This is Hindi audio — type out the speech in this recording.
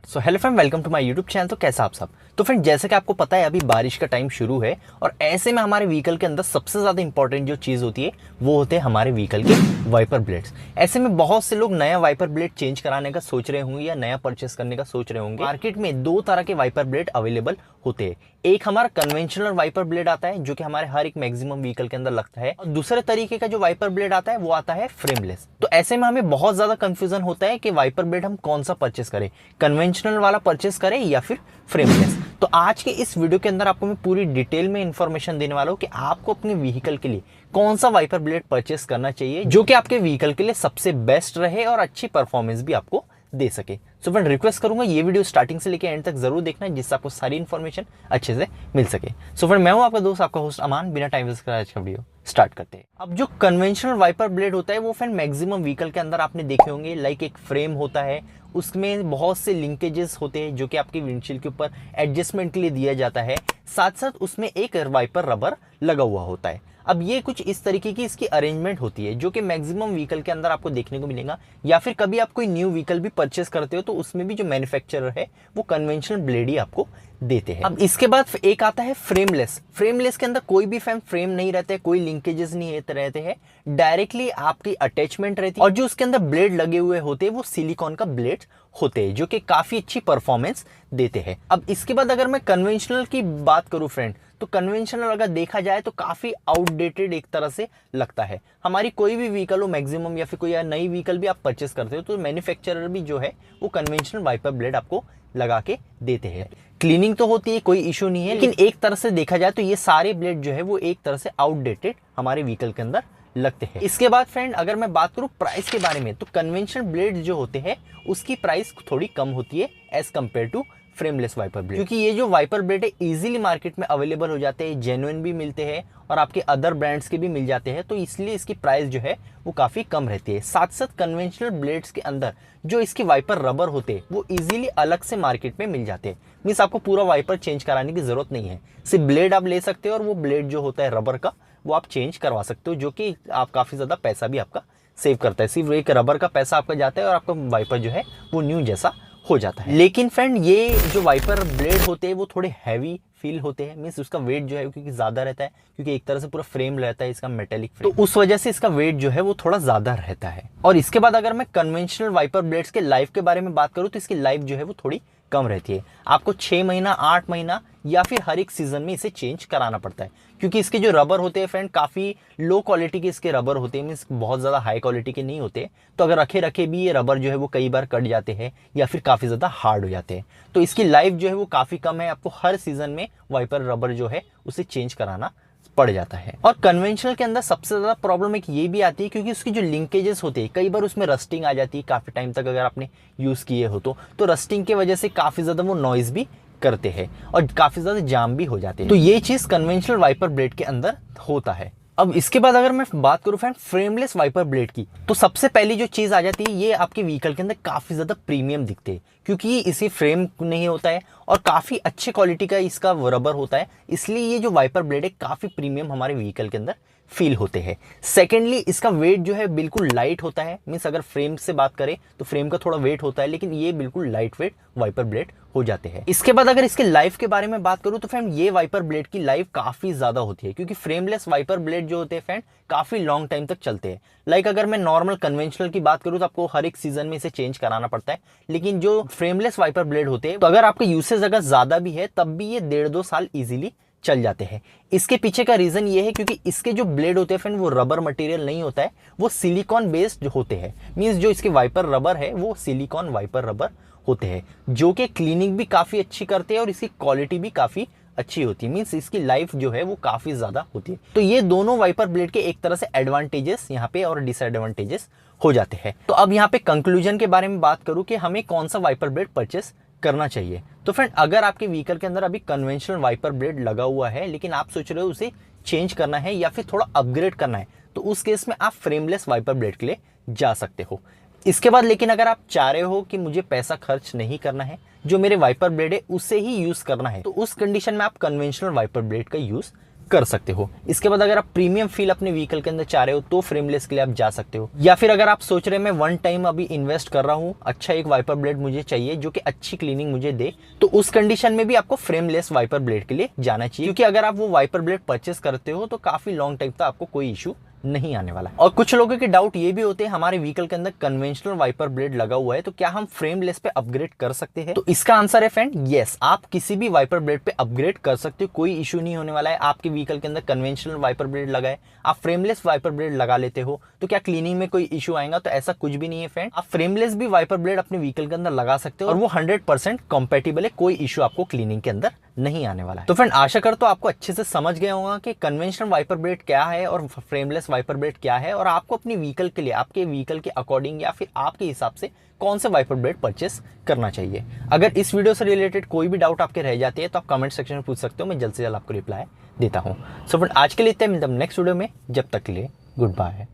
So hello friend, welcome to my YouTube channel. तो कैसा आप सब। तो फ्रेंड, जैसे कि आपको पता है अभी बारिश का टाइम शुरू है और ऐसे में हमारे व्हीकल के अंदर सबसे ज़्यादा इंपॉर्टेंट जो चीज़ होती है वो होते हैं हमारे व्हीकल के वाइपर ब्लेड्स। ऐसे में बहुत से लोग नया वाइपर ब्लेड चेंज कराने का सोच रहे होंगे या नया परचेस करने का सोच रहे होंगे। मार्केट में दो तरह के वाइपर ब्लेड अवेलेबल होते हैं। एक हमारा कन्वेंशनल वाइपर ब्लेड आता है जो कि हमारे हर एक मैक्सिमम व्हीकल के अंदर लगता है, और दूसरे तरीके का जो वाइपर ब्लेड आता है वो आता है फ्रेमलेस। तो ऐसे में हमें बहुत ज्यादा कंफ्यूजन होता है कि वाइपर ब्लेड हम कौन सा परचेस करें, कन्वेंशनल वाला परचेस करें या फिर फ्रेमलेस। तो आज के इस वीडियो के अंदर आपको मैं पूरी डिटेल में इंफॉर्मेशन देने वाला हूं कि आपको अपने व्हीकल के लिए कौन सा वाइपर ब्लेड परचेस करना चाहिए जो कि आपके व्हीकल के लिए सबसे बेस्ट रहे और अच्छी परफॉर्मेंस भी आपको दे सके। सो फ्रेंड, रिक्वेस्ट करूंगा ये वीडियो स्टार्टिंग से लेकर एंड तक जरूर देखना जिससे आपको सारी इन्फॉर्मेशन अच्छे से मिल सके। सो फ्रेंड, मैं हूं आपका दोस्त, आपका होस्ट अमान। बिना टाइम वेस्ट कराए आज का वीडियो स्टार्ट करते हैं। अब जो कन्वेंशनल वाइपर ब्लेड होता है वो फ्रेंड मैक्सिमम व्हीकल के अंदर आपने देखे होंगे। लाइक एक फ्रेम होता है, उसमें बहुत से लिंकेजेस होते हैं जो कि आपकी विंडशील्ड के ऊपर एडजस्टमेंट के लिए दिया जाता है। साथ साथ उसमें एक वाइपर रबर लगा हुआ होता है। अब ये कुछ इस तरीके की इसकी अरेंजमेंट होती है जो कि मैक्सिमम व्हीकल के अंदर आपको देखने को मिलेगा, या फिर कभी आप कोई न्यू व्हीकल भी परचेस करते हो तो उसमें भी जो मैन्युफैक्चरर है वो कन्वेंशनल ब्लेड ही आपको देते हैं। अब इसके बाद एक आता है फ्रेमलेस। फ्रेमलेस के अंदर कोई भी फ्रेम नहीं रहते हैं, कोई लिंकेजेस नहीं रहते हैं, डायरेक्टली आपकी अटैचमेंट रहती है और जो उसके अंदर ब्लेड लगे हुए होते हैं वो सिलिकॉन का ब्लेड होते हैं जो कि काफी अच्छी परफॉर्मेंस देते हैं। अब इसके बाद अगर मैं कन्वेंशनल की बात करूं फ्रेंड, तो कन्वेंशनल अगर देखा जाए तो काफी आउटडेटेड एक तरह से लगता है। हमारी कोई भी व्हीकल हो मैक्सिमम, या फिर कोई नई व्हीकल भी आप परचेस करते हो तो मैन्युफैक्चरर भी जो है वो कन्वेंशनल वाइपर ब्लेड आपको लगा के देते हैं। क्लीनिंग तो होती है, कोई इशू नहीं है, लेकिन एक तरह से देखा जाए तो ये सारे ब्लेड जो है वो एक तरह से आउटडेटेड हमारे व्हीकल के अंदर लगते हैं। इसके बाद फ्रेंड अगर मैं बात करूं प्राइस के बारे में, तो कन्वेंशनल ब्लेड जो होते हैं उसकी प्राइस थोड़ी कम होती है as compare to frameless wiper blade, क्योंकि ये जो वाइपर ब्लेड है इजीली मार्केट में अवेलेबल हो जाते हैं, जेन्युइन भी मिलते हैं और आपके अदर ब्रांड्स के भी मिल जाते हैं, तो इसलिए इसकी प्राइस जो है वो काफी कम रहती है। साथ साथ कन्वेंशनल ब्लेड्स के अंदर जो इसके वाइपर रबर होते हैं वो इजीली अलग से मार्केट में मिल जाते हैं। मीन्स आपको पूरा वाइपर चेंज कराने की जरूरत नहीं है, सिर्फ ब्लेड आप ले सकते हो और वो ब्लेड जो होता है रबर का वो आप चेंज करवा सकते हो, जो कि आप काफी ज्यादा पैसा भी आपका सेव करता है। सिर्फ एक रबर का पैसा आपका जाता है और आपका वाइपर जो है वो न्यू जैसा हो जाता है। लेकिन फ्रेंड ये जो वाइपर ब्लेड होते हैं वो थोड़े हैवी फील होते हैं, मीन्स उसका वेट जो है क्योंकि ज्यादा रहता है, क्योंकि एक तरह से पूरा फ्रेम रहता है इसका मेटेलिक फ्रेम, तो उस वजह से इसका वेट जो है वो थोड़ा ज्यादा रहता है। और इसके बाद अगर मैं कन्वेंशनल वाइपर ब्लेड्स के लाइफ के बारे में बात करूं तो इसकी लाइफ जो है वो थोड़ी कम रहती है। आपको 6 महीना, 8 महीना या फिर हर एक सीजन में इसे चेंज कराना पड़ता है, क्योंकि इसके जो रबर होते हैं फ्रेंड काफी लो क्वालिटी के इसके रबर होते हैं, मीन्स बहुत ज्यादा हाई क्वालिटी के नहीं होते। तो अगर रखे रखे भी ये रबर जो है वो कई बार कट जाते हैं या फिर काफी ज्यादा हार्ड हो जाते हैं, तो इसकी लाइफ जो है वो काफी कम है। आपको हर सीजन में वाइपर रबर जो है उसे चेंज कराना पड़ जाता है। और कन्वेंशनल के अंदर सबसे ज्यादा प्रॉब्लम एक ये भी आती है क्योंकि उसकी जो लिंकेजेस होते हैं कई बार उसमें रस्टिंग आ जाती है काफी टाइम तक अगर आपने यूज किए हो तो रस्टिंग की वजह से काफी ज्यादा वो नॉइज भी करते हैं और काफी ज्यादा जाम भी हो जाते हैं। तो ये चीज कन्वेंशनल वाइपर ब्लेड के अंदर होता है। अब इसके बाद अगर मैं बात करूं फ्रेंड फ्रेमलेस वाइपर ब्लेड की, तो सबसे पहली जो चीज आ जाती है ये आपके व्हीकल के अंदर काफी ज्यादा प्रीमियम दिखते हैं, क्योंकि इसे फ्रेम नहीं होता है और काफी अच्छे क्वालिटी का इसका रबर होता है, इसलिए ये जो वाइपर ब्लेड है काफी प्रीमियम हमारे व्हीकल के अंदर फील होते हैं। सेकेंडली इसका वेट जो है बिल्कुल लाइट होता है, मीन्स अगर फ्रेम से बात करें तो फ्रेम का थोड़ा वेट होता है, लेकिन ये बिल्कुल लाइट वेट वाइपर ब्लेड हो जाते हैं। इसके बाद अगर इसके लाइफ के बारे में बात करूं तो फ्रेंड ये वाइपर ब्लेड की लाइफ काफी ज्यादा होती है, क्योंकि फ्रेमलेस वाइपर ब्लेड जो होते हैं फ्रेंड काफी लॉन्ग टाइम तक चलते हैं। लाइक अगर मैं नॉर्मल कन्वेंशनल की बात करूं तो आपको हर एक सीजन में इसे चेंज कराना पड़ता है, लेकिन जो फ्रेमलेस वाइपर ब्लेड होते हैं तो अगर आपका यूसेज अगर ज्यादा भी है तब भी ये 1.5-2 साल इजीली चल जाते हैं। इसके पीछे का रीजन ये है क्योंकि इसके जो ब्लेड होते हैं फ्रेंड वो रबर मटेरियल नहीं होता है, वो सिलिकॉन बेस्ड होते हैं। मींस जो इसके वाइपर रबर है वो सिलिकॉन वाइपर रबर होते हैं, जो कि क्लीनिंग भी काफी अच्छी करते हैं और इसकी क्वालिटी भी काफी अच्छी होती है, मींस इसकी लाइफ जो है वो काफी ज्यादा होती है। तो ये दोनों वाइपर ब्लेड के एक तरह से एडवांटेजेस यहाँ पे और डिसएडवांटेजेस हो जाते हैं। तो अब यहाँ पे कंक्लूजन के बारे में बात करूं कि हमें कौन सा वाइपर ब्लेड परचेस करना चाहिए, तो फ्रेंड अगर आपके व्हीकल के अंदर अभी कन्वेंशनल वाइपर ब्लेड लगा हुआ है लेकिन आप सोच रहे हो उसे चेंज करना है या फिर थोड़ा अपग्रेड करना है, तो उस केस में आप फ्रेमलेस वाइपर ब्लेड के लिए जा सकते हो। इसके बाद लेकिन अगर आप चाह रहे हो कि मुझे पैसा खर्च नहीं करना है, जो मेरे वाइपर ब्लेड है उसे ही यूज करना है, तो उस कंडीशन में आप कन्वेंशनल वाइपर ब्लेड का यूज कर सकते हो। इसके बाद अगर आप प्रीमियम फील अपने व्हीकल के अंदर चाह रहे हो तो फ्रेमलेस के लिए आप जा सकते हो। या फिर अगर आप सोच रहे हैं मैं वन टाइम अभी इन्वेस्ट कर रहा हूँ, अच्छा एक वाइपर ब्लेड मुझे चाहिए जो कि अच्छी क्लीनिंग मुझे दे, तो उस कंडीशन में भी आपको फ्रेमलेस वाइपर ब्लेड के लिए जाना चाहिए, क्योंकि अगर आप वो वाइपर ब्लेड परचेस करते हो तो काफी लॉन्ग टाइम तक आपको कोई इशू नहीं आने वाला। और कुछ लोगों के डाउट ये भी होते हैं हमारे व्हीकल के अंदर कन्वेंशनल वाइपर ब्लेड लगा हुआ है तो क्या हम फ्रेमलेस पे अपग्रेड कर सकते हैं? तो इसका आंसर है फ्रेंड यस, आप किसी भी वाइपर ब्लेड पे अपग्रेड कर सकते हो, कोई इशू नहीं होने वाला है। आपके व्हीकल के अंदर कन्वेंशनल वाइपर ब्लेड लगा है, आप फ्रेमलेस वाइपर ब्लेड लगा लेते हो तो क्या क्लीनिंग में कोई इशू आएगा? तो ऐसा कुछ भी नहीं है फ्रेंड, आप फ्रेमलेस भी वाइपर ब्लेड अपने व्हीकल के अंदर लगा सकते हो और वो 100% कंपैटिबल है, कोई इशू आपको क्लीनिंग के अंदर नहीं आने वाला है। तो फ्रेंड आशा करता हूं आपको अच्छे से समझ गया होगा कि कन्वेंशनल वाइपर ब्लेड क्या है और फ्रेमलेस वाइपर ब्लेड क्या है, और आपको अपनी व्हीकल के लिए, आपके व्हीकल के अकॉर्डिंग या फिर आपके हिसाब से कौन से वाइपर ब्लेड परचेस करना चाहिए। अगर इस वीडियो से रिलेटेड कोई भी डाउट आपके रह जाती है तो आप कमेंट सेक्शन में पूछ सकते हो, मैं जल्द से जल्द आपको रिप्लाई देता हूँ। सो फ्रेंड आज के लिए इतना, मिलता हूं नेक्स्ट वीडियो में, जब तक के लिए गुड बाय।